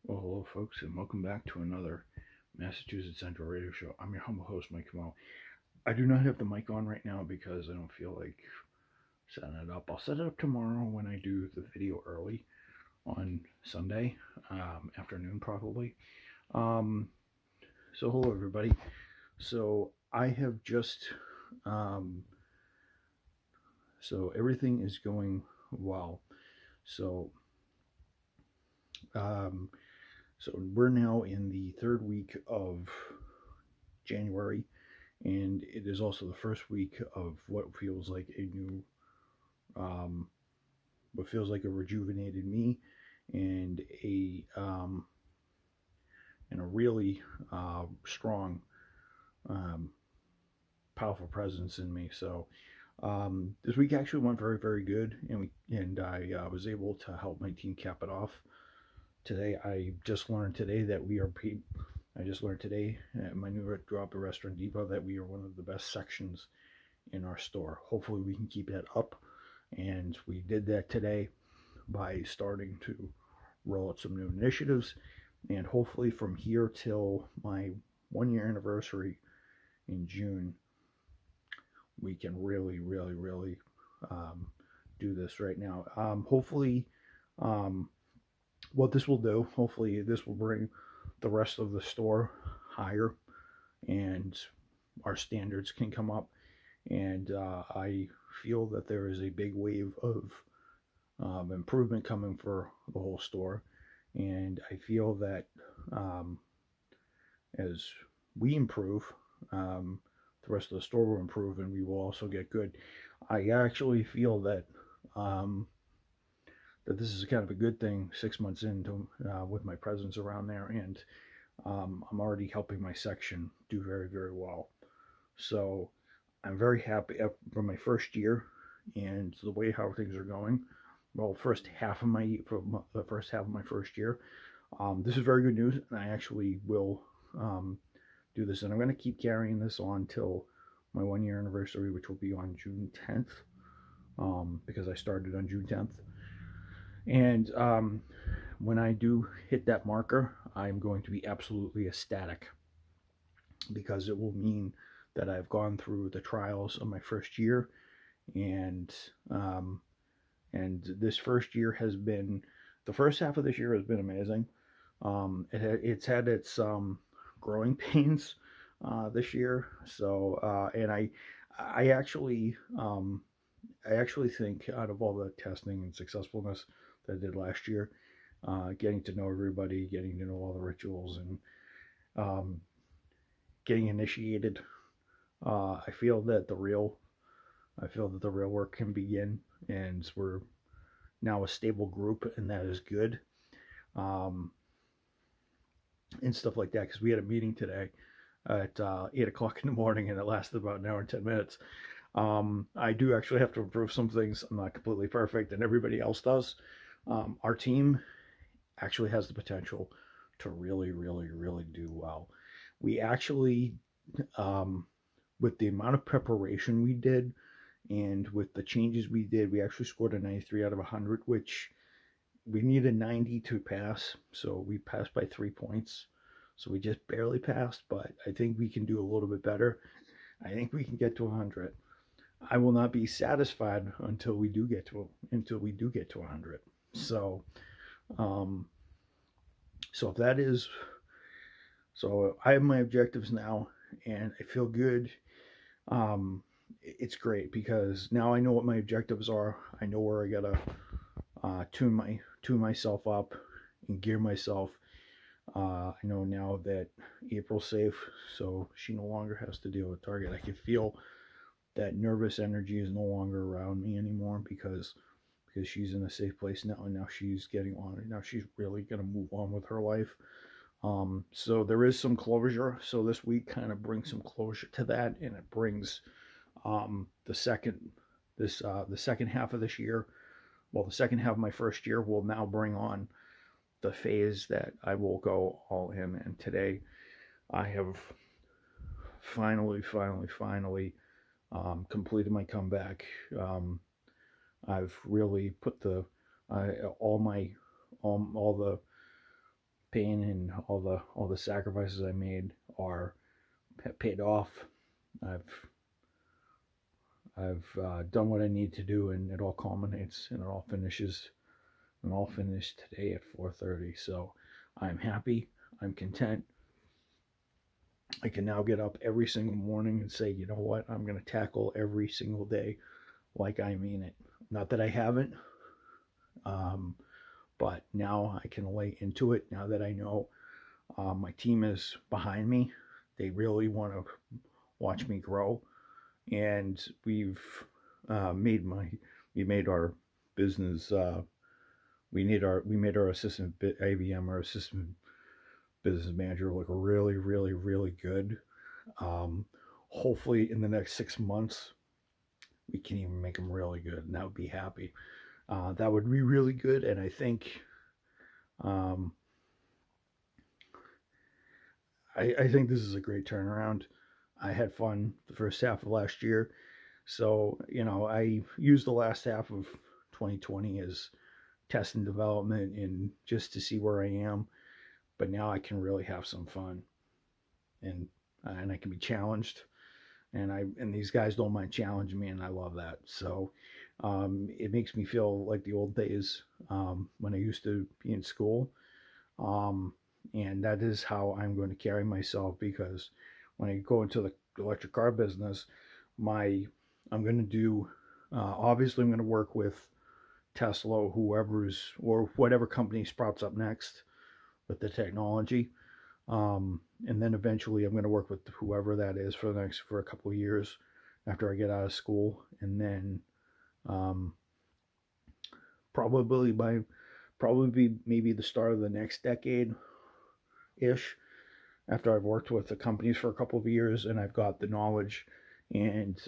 Well, hello, folks, and welcome back to another Massachusetts Central Radio Show. I'm your humble host, Mike Kamal. I do not have the mic on right now because I don't feel like setting it up. I'll set it up tomorrow when I do the video early on Sunday afternoon, probably. Um, so, hello, everybody. So, I have just, um, so everything is going well. So, um, so we're now in the third week of January, and it is also the first week of what feels like a new, um, what feels like a rejuvenated me, and a really strong, um, powerful presence in me. So this week actually went very very good, and I was able to help my team cap it off today. I just learned today that we are. I just learned today at my new drop at Restaurant Depot that we are one of the best sections in our store. Hopefully, we can keep that up. And we did that today by starting to roll out some new initiatives. And hopefully, from here till my 1 year anniversary in June, we can really, really, really do this right now. Hopefully, um, what this will do, hopefully, this will bring the rest of the store higher and our standards can come up. And I feel that there is a big wave of improvement coming for the whole store. And I feel that um, as we improve, um, the rest of the store will improve and we will also get good. I actually feel um, that this is kind of a good thing 6 months into with my presence around there, and I'm already helping my section do very very well. So I'm very happy for my first year and the way how things are going. Well, the first half of my first year, this is very good news, and I actually will do this, and I'm going to keep carrying this on till my 1 year anniversary, which will be on June 10th, because I started on June 10th. And when I do hit that marker, I'm going to be absolutely ecstatic because it will mean that I've gone through the trials of my first year, and um, and this first year has been the first half of this year has been amazing. It's had its growing pains this year, so and I actually think out of all the testing and successfulness that I did last year, getting to know everybody, getting to know all the rituals, and um, getting initiated, I feel that the real work can begin, and we're now a stable group, and that is good. Um, and stuff like that, because we had a meeting today at 8 o'clock in the morning, and it lasted about an hour and 10 minutes. I do actually have to improve some things. I'm not completely perfect, and everybody else does. Our team actually has the potential to really, really, really do well. We actually, um, with the amount of preparation we did and with the changes we did, we actually scored a 93 out of 100, which we need a 90 to pass. So we passed by 3 points. So we just barely passed, but I think we can do a little bit better. I think we can get to 100. I will not be satisfied until we do get to 100. So um, so if that is so, I have my objectives now, and I feel good. It's great because now I know what my objectives are. I know where I gotta tune myself up and gear myself. I know now that April's safe, so she no longer has to deal with Target. I can feel that nervous energy is no longer around me anymore because she's in a safe place now, and now she's getting on. Now she's really gonna move on with her life. So there is some closure. So this week kind of brings some closure to that, and it brings the second half of this year. Well, the second half of my first year will now bring on the phase that I will go all in. And today, I have finally completed my comeback. I've really put all the pain and all the sacrifices I made are paid off. I've done what I need to do, and it all culminates and it all finishes and all finished today at 4:30. So I'm happy. I'm content. I can now get up every single morning and say, you know what, I'm going to tackle every single day like I mean it. Not that I haven't, um, but now I can lay into it. Now that I know my team is behind me, they really want to watch me grow, and we made our business. We made our assistant ABM, our assistant business manager, look really, really, really good. Um, Hopefully, in the next 6 months, we can even make them really good, and that would be happy. That would be really good, and um, I think this is a great turnaround. I had fun the first half of last year, so I used the last half of 2020 as test and development and just to see where I am. But now I can really have some fun, and I can be challenged, and these guys don't mind challenging me, and I love that. So it makes me feel like the old days when I used to be in school, um, and that is how I'm going to carry myself, because when I go into the electric car business, my I'm going to do obviously I'm going to work with Tesla, whoever's or whatever company sprouts up next with the technology. And then eventually I'm going to work with whoever that is for a couple of years after I get out of school, and then um, probably by probably maybe the start of the next decade ish, after I've worked with the companies for a couple of years and I've got the knowledge, and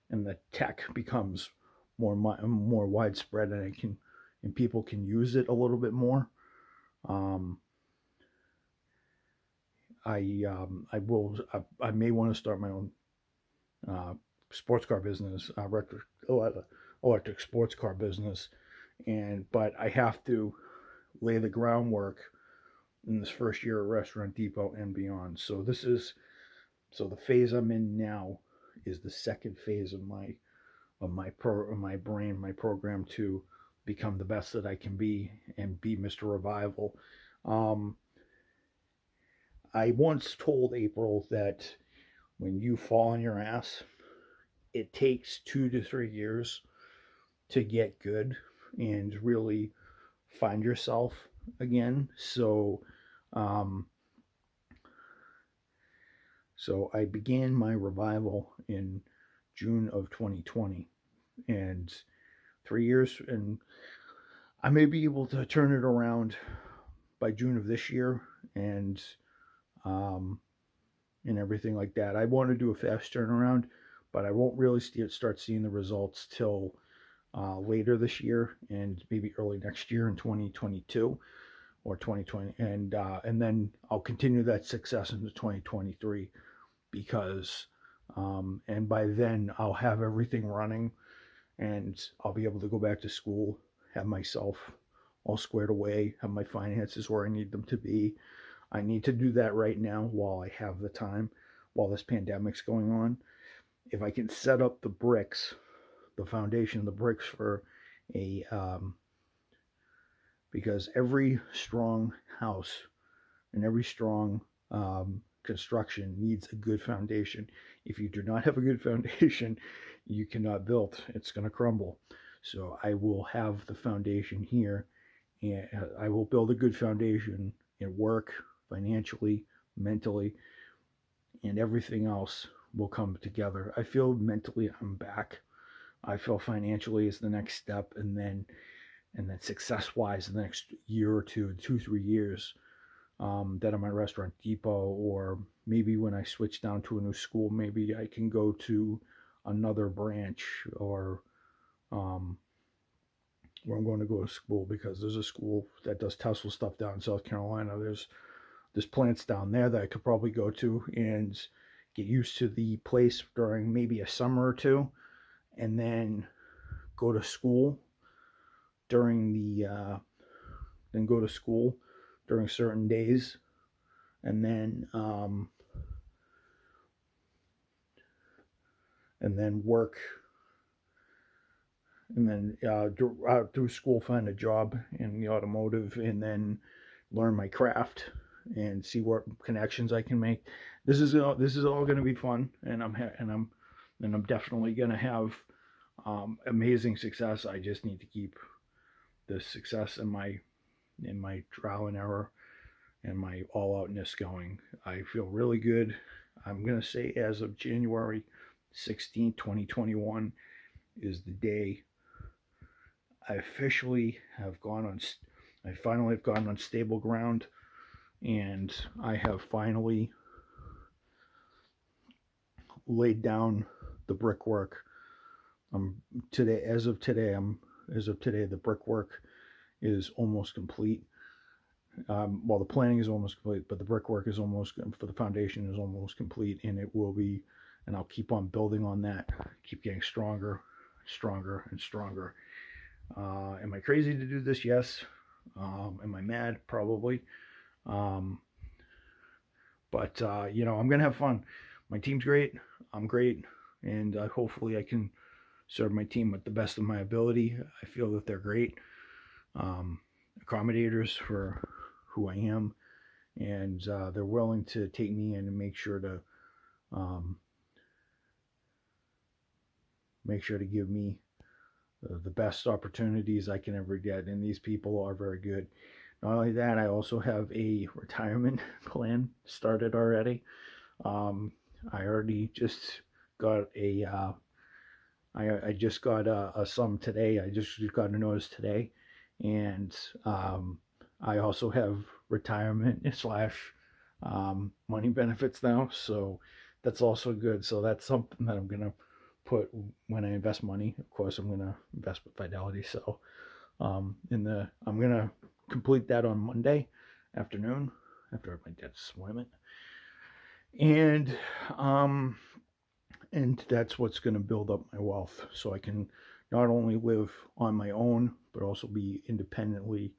the tech becomes more widespread, and people can use it a little bit more. Um, I may want to start my own uh, sports car business, electric sports car business, but I have to lay the groundwork in this first year at Restaurant Depot and beyond. So the phase I'm in now is the second phase of my program to become the best that I can be and be Mr. Revival. Um, I once told April that when you fall on your ass, it takes 2 to 3 years to get good and really find yourself again. Um, so I began my revival in June of 2020, and 3 years, and I may be able to turn it around by June of this year, and um, and everything like that. I want to do a fast turnaround, but I won't really start seeing the results till later this year and maybe early next year in 2022 or 2020, and then I'll continue that success into 2023, because and by then I'll have everything running, and I'll be able to go back to school, have myself all squared away, have my finances where I need them to be. I need to do that right now while I have the time, while this pandemic's going on. If I can set up the foundation, the bricks for a, because every strong house and every strong construction needs a good foundation. If you do not have a good foundation, you cannot build. It's going to crumble. So I will have the foundation here, and I will build a good foundation in work, financially, mentally, and everything else will come together. I feel mentally I'm back. I feel financially is the next step, and then success wise, the next year or 2, 3 years, that I'm at Restaurant Depot, or maybe when I switch down to a new school, maybe I can go to another branch, or where I'm going to go to school, because there's a school that does Tesla stuff down in South Carolina. There's plants down there that I could probably go to and get used to the place during maybe a summer or two, and then go to school during the then go to school during certain days, and then work, and then through school find a job in the automotive, and then learn my craft and see what connections I can make. This is all going to be fun, and I'm definitely going to have amazing success. I just need to keep the success in my trial and error and my all outness going. I feel really good. I'm going to say as of January 16th, 2021 is the day I officially have gone on. I finally have gone on stable ground, and I have finally laid down the brickwork. As of today, the brickwork is almost complete. Well, the planning is almost complete, but the brickwork is almost, for the foundation, is almost complete, and it will be, and I'll keep on building on that, keep getting stronger, stronger, and stronger. Am I crazy to do this? Yes. Am I mad? Probably. But I'm gonna have fun. My team's great. I'm great, and hopefully I can serve my team with the best of my ability. I feel that they're great accommodators for who I am, and they're willing to take me in and make sure to give me the best opportunities I can ever get. And these people are very good. Not only that, I also have a retirement plan started already. I already just got I just got a sum today. I just got a notice today, and I also have retirement slash money benefits now, so that's also good. So that's something that I'm gonna put when I invest money. Of course, I'm gonna invest with Fidelity. So I'm gonna complete that on Monday afternoon after my dad's deployment, and that's what's going to build up my wealth, so I can not only live on my own but also be independently,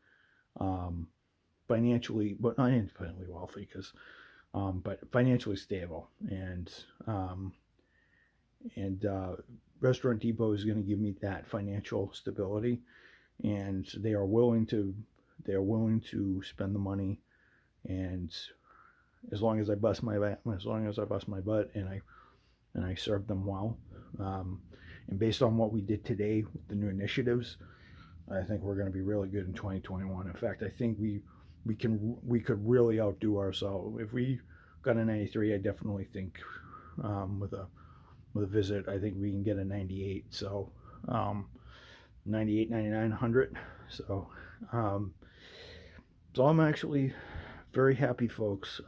financially, but not independently wealthy, because but financially stable. And Restaurant Depot is going to give me that financial stability, and they are willing to spend the money, and as long as I bust my butt and I serve them well, and based on what we did today with the new initiatives, I think we're going to be really good in 2021. In fact, I think we could really outdo ourselves. If we got a 93, I definitely think with a visit, I think we can get a 98. So 98, 99, 100. So I'm actually very happy, folks.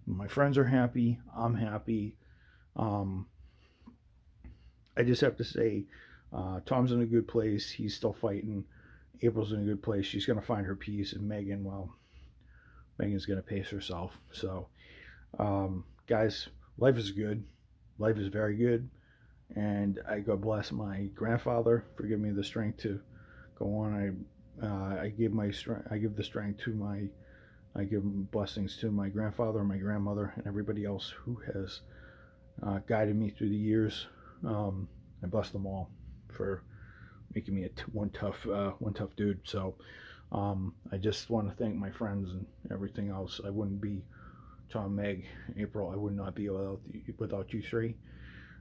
My friends are happy. I'm happy. I just have to say, Tom's in a good place. He's still fighting. April's in a good place. She's going to find her peace. And Megan, well, Megan's going to pace herself. So, guys, life is good. Life is very good. And I God bless my grandfather for giving me the strength to go on. I give the strength to I give blessings to my grandfather, my grandmother, and everybody else who has guided me through the years. I bless them all for making me one tough dude. So I just want to thank my friends and everything else. I wouldn't be Tom, Meg, April. I would not be without you three,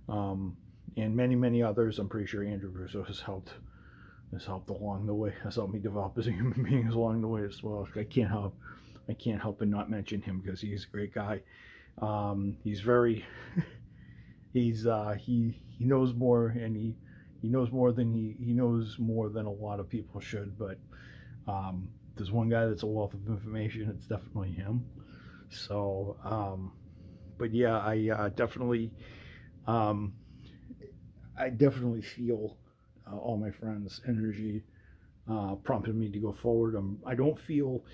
and many others. I'm pretty sure Andrew Russo has helped along the way. Has helped me develop as a human being along the way as well. I can't help but not mention him because he's a great guy. He's very he knows more, and he knows more than a lot of people should. But there's one guy that's a wealth of information. It's definitely him. So but yeah, I definitely feel all my friends' energy prompted me to go forward. I don't feel,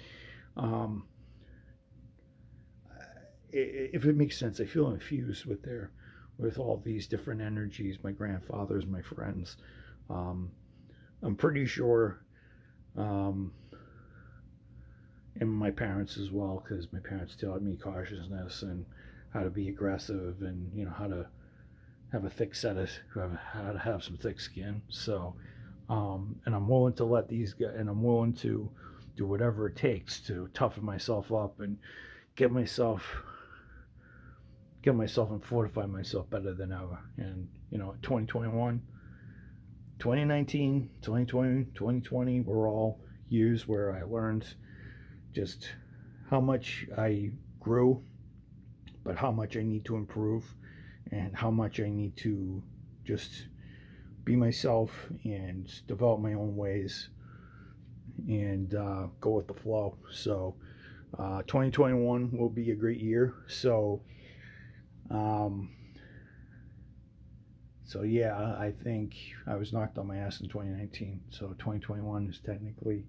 if it makes sense, I feel infused with all these different energies, my grandfathers, my friends. I'm pretty sure and my parents as well, because my parents taught me cautiousness and how to be aggressive, and how to have a thick set of how to have some thick skin. So, and I'm willing to let these guys, and I'm willing to do whatever it takes to toughen myself up and get myself and fortify myself better than ever. And 2021, 2019, 2020, 2020 were all years where I learned just how much I grew, but how much I need to improve, and how much I need to just be myself and develop my own ways, and go with the flow. So 2021 will be a great year. So yeah, I think I was knocked on my ass in 2019. So 2021 is technically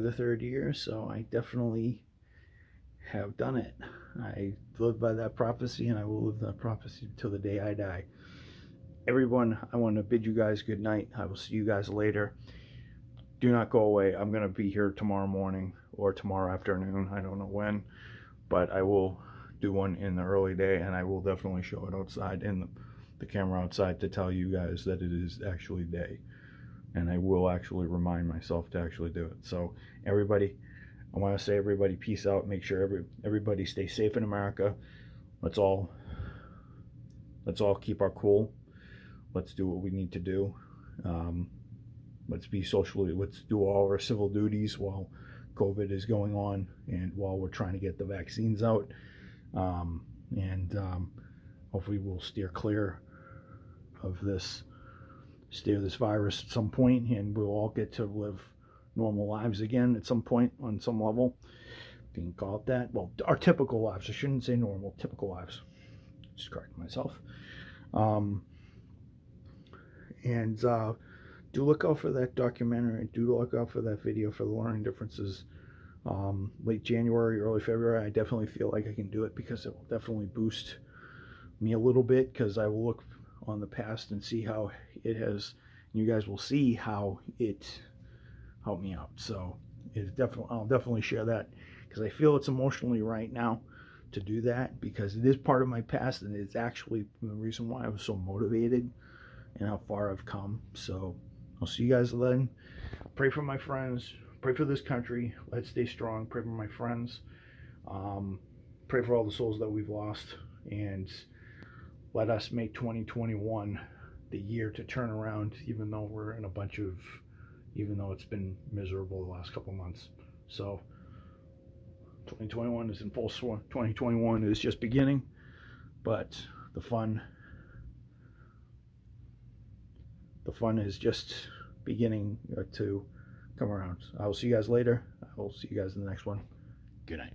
the third year. So I definitely have done it. I live by that prophecy, and I will live that prophecy till the day I die. Everyone, I want to bid you guys good night. I will see you guys later. Do not go away. I'm going to be here tomorrow morning or tomorrow afternoon. I don't know when, but I will do one in the early day, and I will definitely show it outside in the camera outside to tell you guys that it is actually day. And I will actually remind myself to actually do it. So everybody, I want to say, everybody, peace out. Make sure everybody stay safe in America. Let's all keep our cool. Let's do what we need to do. Let's do all our civil duties while COVID is going on, and while we're trying to get the vaccines out. Hopefully we'll steer clear of this virus at some point, and we'll all get to live normal lives again at some point on some level. If you can call it that. Well, our typical lives. I shouldn't say normal, typical lives. Just correct myself. Do look out for that documentary. Do look out for that video for the learning differences. Late January, early February. I definitely feel like I can do it, because it will definitely boost me a little bit, because I will look on the past and see how it has. You guys will see how it helped me out. So I'll definitely share that, because I feel it's emotionally right now to do that, because it is part of my past, and it's actually the reason why I was so motivated and how far I've come. So I'll see you guys then. Pray for my friends. Pray for this country. Let's stay strong. Pray for my friends. Pray for all the souls that we've lost. And let us make 2021 the year to turn around, even though it's been miserable the last couple months. So 2021 is in full swing. 2021 is just beginning, but the fun is just beginning to come around. I will see you guys later. I will see you guys in the next one. Good night.